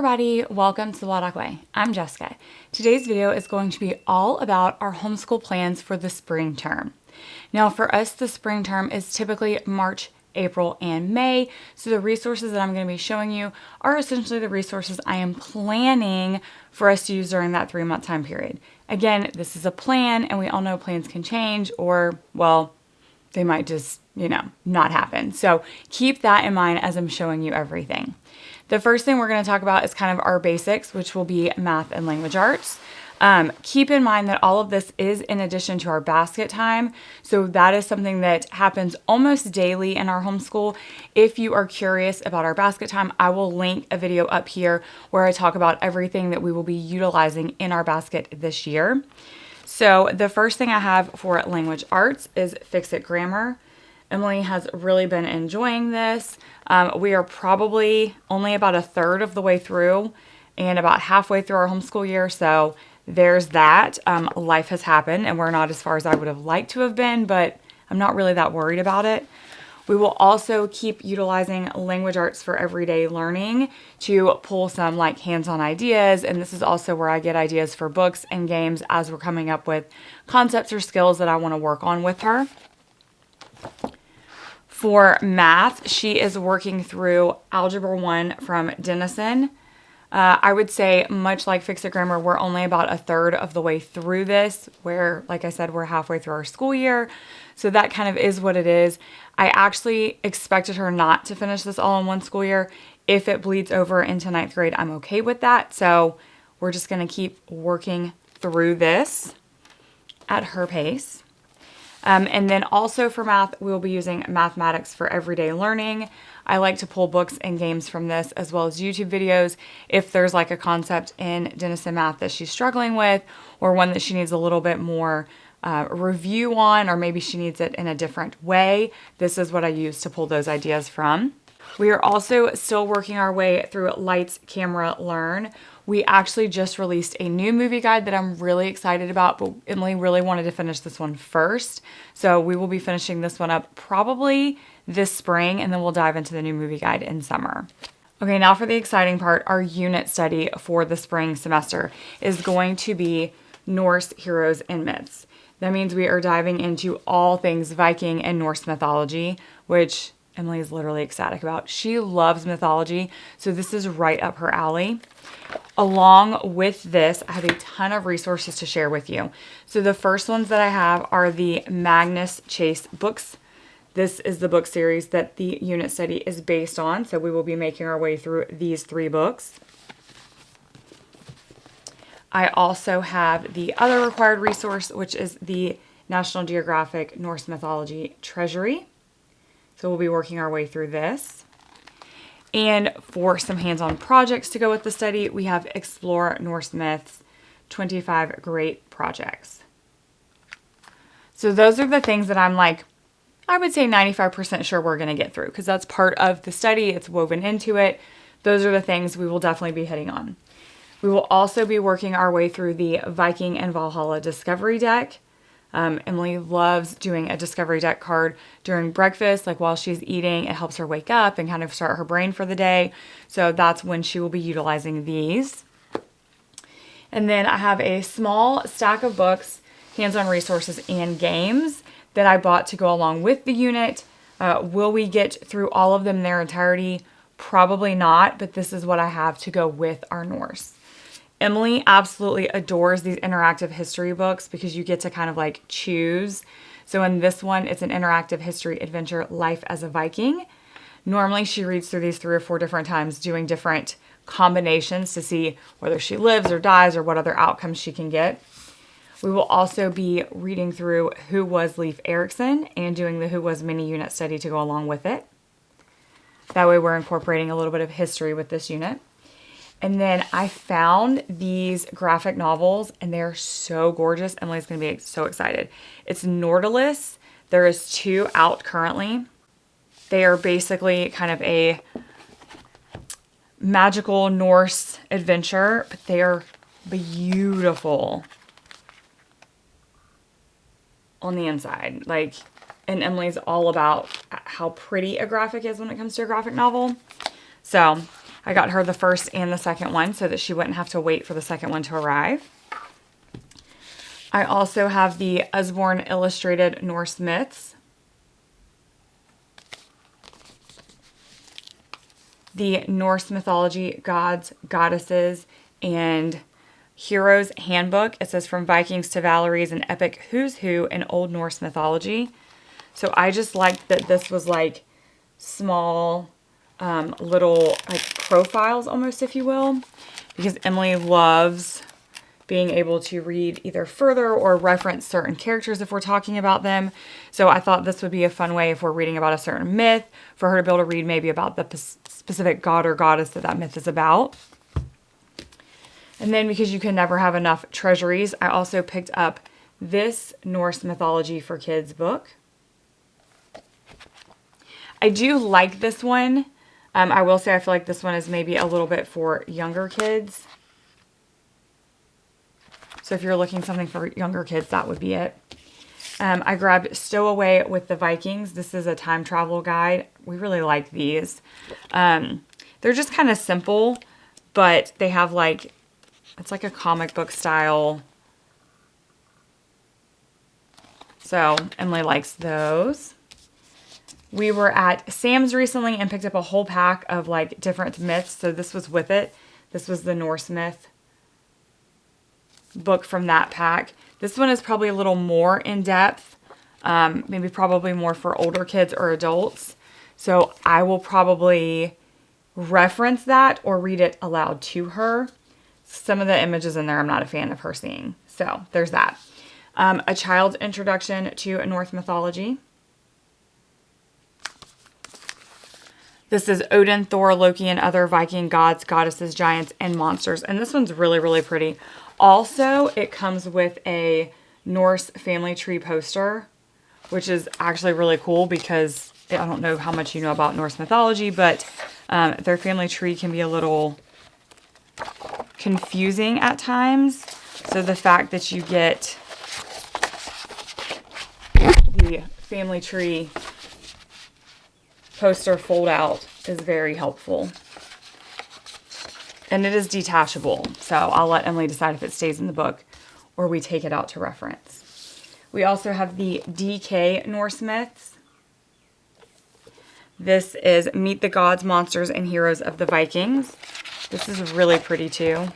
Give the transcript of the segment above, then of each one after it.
everybody, welcome to the 𝐂𝐴𝐴. I'm Jessica. Today's video is going to be all about our homeschool plans for the spring term. Now for us, the spring term is typically March, April, and May, so the resources that I'm going to be showing you are essentially the resources I am planning for us to use during that 3-month time period. Again, this is a plan, and we all know plans can change, or, well, they might just, not happen. So keep that in mind as I'm showing you everything. The first thing we're going to talk about is kind of our basics, which will be math and language arts. Keep in mind that all of this is in addition to our basket time. So that is something that happens almost daily in our homeschool. If you are curious about our basket time, I will link a video up here where I talk about everything that we will be utilizing in our basket this year. So the first thing I have for language arts is Fix-It Grammar. Emily has really been enjoying this. We are probably only about 1/3 of the way through and about halfway through our homeschool year. So there's that. Life has happened and we're not as far as I would have liked to have been, but I'm not really that worried about it. We will also keep utilizing language arts for everyday learning to pull some like hands-on ideas. And this is also where I get ideas for books and games as we're coming up with concepts or skills that I want to work on with her. For math, she is working through Algebra 1 from Denison. I would say, much like Fix-It Grammar, we're only about 1/3 of the way through this, where, like I said, we're halfway through our school year. So that kind of is what it is. I actually expected her not to finish this all in one school year. If it bleeds over into 9th grade, I'm okay with that. So we're just going to keep working through this at her pace. And then also for math, we'll be using mathematics for everyday learning. I like to pull books and games from this as well as YouTube videos if there's like a concept in Denison math that she's struggling with or one that she needs a little bit more review on, or maybe she needs it in a different way. This is what I use to pull those ideas from. We are also still working our way through Lights, Camera, Learn. We actually just released a new movie guide that I'm really excited about, but Emily really wanted to finish this one first. So we will be finishing this one up probably this spring, and then we'll dive into the new movie guide in summer. Okay, now for the exciting part, our unit study for the spring semester is going to be Norse heroes and myths. That means we are diving into all things Viking and Norse mythology, which Emily is literally ecstatic about. She loves mythology, so this is right up her alley. Along with this, I have a ton of resources to share with you. So the first ones that I have are the Magnus Chase books. This is the book series that the unit study is based on, so we will be making our way through these 3 books. I also have the other required resource, which is the National Geographic Norse Mythology Treasury. So we'll be working our way through this. And for some hands-on projects to go with the study, we have Explore Norse Myths, 25 Great Projects. So those are the things that I'm like, I would say 95% sure we're going to get through, because that's part of the study. It's woven into it. Those are the things we will definitely be hitting on. We will also be working our way through the Viking and Valhalla Discovery Deck. Emily loves doing a Discovery Deck card during breakfast, like while she's eating. It helps her wake up and kind of start her brain for the day. So that's when she will be utilizing these. And then I have a small stack of books, hands-on resources, and games that I bought to go along with the unit. Will we get through all of them in their entirety? Probably not, but this is what I have to go with our Norse. Emily absolutely adores these interactive history books because you get to kind of like choose. So in this one, it's an interactive history adventure, Life as a Viking. Normally she reads through these 3 or 4 different times, doing different combinations to see whether she lives or dies or what other outcomes she can get. We will also be reading through Who Was Leif Erikson and doing the Who Was mini unit study to go along with it. That way we're incorporating a little bit of history with this unit. And then I found these graphic novels, and they're so gorgeous. Emily's going to be so excited. It's Nautilus. There is 2 out currently. They are basically kind of a magical Norse adventure, but they are beautiful on the inside. Like, and Emily's all about how pretty a graphic is when it comes to a graphic novel. So I got her the first and the second one so that she wouldn't have to wait for the second one to arrive. I also have the Usborne Illustrated Norse Myths, the Norse Mythology Gods, Goddesses, and Heroes Handbook. It says From Vikings to Valeries, an epic who's who in Old Norse mythology. So I just liked that this was like small little like profiles almost, if you will, because Emily loves being able to read either further or reference certain characters if we're talking about them. So I thought this would be a fun way if we're reading about a certain myth for her to be able to read maybe about the specific god or goddess that myth is about. And then because you can never have enough treasuries, I also picked up this Norse Mythology for Kids book. I do like this one. I will say I feel like this one is maybe a little bit for younger kids. So if you're looking something for younger kids, that would be it. I grabbed Stowaway with the Vikings. This is a time travel guide. We really like these. They're just kind of simple, but they have like, it's like a comic book style. So Emily likes those. We were at Sam's recently and picked up a whole pack of like different myths. So this was with it. This was the Norse myth book from that pack. This one is probably a little more in depth, maybe probably more for older kids or adults. So I will probably reference that or read it aloud to her. Some of the images in there I'm not a fan of her seeing. So there's that. A Child's Introduction to Norse Mythology. This is Odin, Thor, Loki, and other Viking gods, goddesses, giants, and monsters. And this one's really, really pretty. Also, it comes with a Norse family tree poster, which is actually really cool because I don't know how much you know about Norse mythology, but their family tree can be a little confusing at times. So the fact that you get the family tree poster fold out is very helpful. And it is detachable, so I'll let Emily decide if it stays in the book or we take it out to reference. We also have the 𝐷𝐸 Norse Myths. This is Meet the Gods, Monsters, and Heroes of the Vikings. This is really pretty too.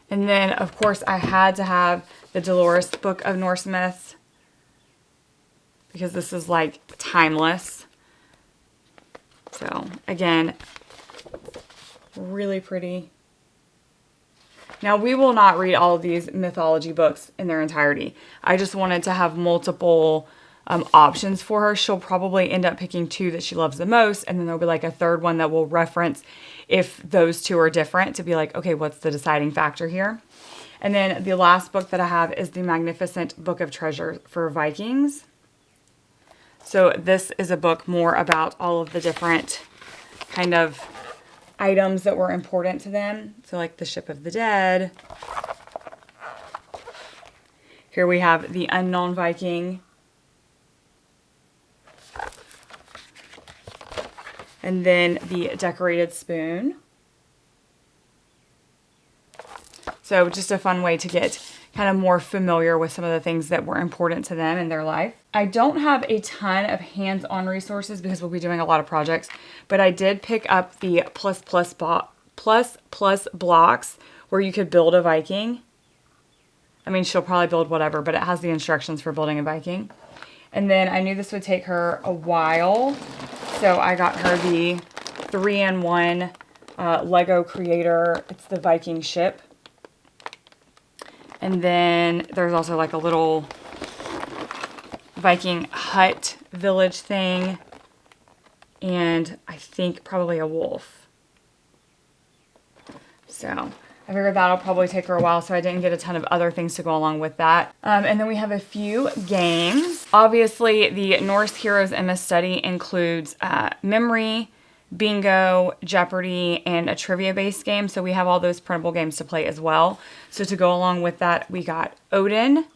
And then, of course, I had to have the Dolores Book of Norse Myths because this is like timeless. So, again, really pretty. Now, we will not read all of these mythology books in their entirety. I just wanted to have multiple options for her. She'll probably end up picking two that she loves the most, and then there'll be like a third one that we'll reference if those two are different to be like, okay, what's the deciding factor here? And then the last book that I have is the Magnificent Book of Treasure for Vikings. So this is a book more about all of the different kind of items that were important to them. So like the Ship of the Dead. Here we have the Unknown Viking. And then the Decorated Spoon. So just a fun way to get kind of more familiar with some of the things that were important to them in their life. I don't have a ton of hands-on resources because we'll be doing a lot of projects, but I did pick up the plus blocks where you could build a Viking. I mean, she'll probably build whatever, but it has the instructions for building a Viking. And then I knew this would take her a while, so I got her the 3-in-1 Lego Creator. It's the Viking ship. And then there's also like a little Viking hut village thing. And I think probably a wolf. So I figured that'll probably take her a while, so I didn't get a ton of other things to go along with that. And then we have a few games. Obviously, the Norse Heroes MS Study includes memory, bingo, Jeopardy, and a trivia-based game. So we have all those printable games to play as well. So to go along with that, we got Odin,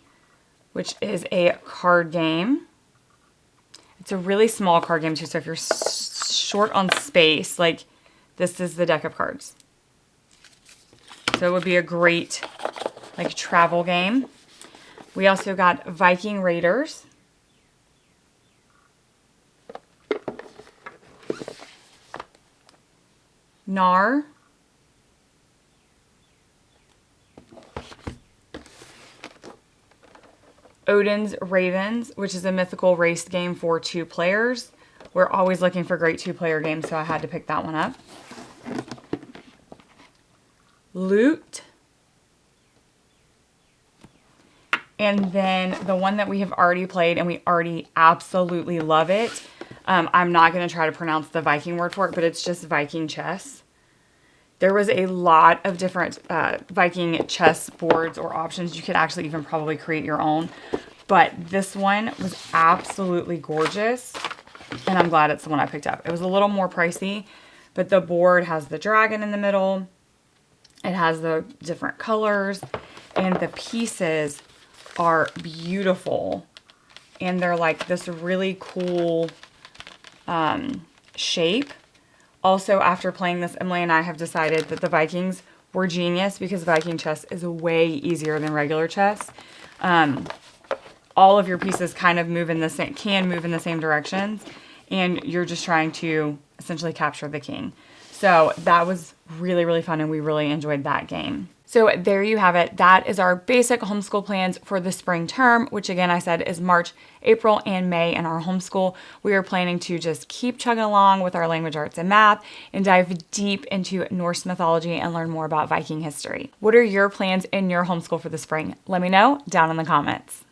which is a card game. It's a really small card game too, so if you're short on space, like this is the deck of cards. So it would be a great like travel game. We also got Viking Raiders. Gnar. Odin's Ravens, which is a mythical race game for 2 players. We're always looking for great 2-player games, so I had to pick that one up. Loot. And then the one that we have already played and we already absolutely love it. I'm not going to try to pronounce the Viking word for it, but it's just Viking chess. There was a lot of different Viking chess boards or options. You could actually even probably create your own. But this one was absolutely gorgeous. And I'm glad it's the one I picked up. It was a little more pricey, but the board has the dragon in the middle. It has the different colors. And the pieces are beautiful. And they're like this really cool shape. Also, after playing this, Emily and I have decided that the Vikings were genius because Viking chess is way easier than regular chess. All of your pieces kind of move in the same directions, and you're just trying to essentially capture the king. So that was really, really fun, and we really enjoyed that game. So there you have it. That is our basic homeschool plans for the spring term, which again, I said is March, April, and May in our homeschool. We are planning to just keep chugging along with our language arts and math and dive deep into Norse mythology and learn more about Viking history. What are your plans in your homeschool for the spring? Let me know down in the comments.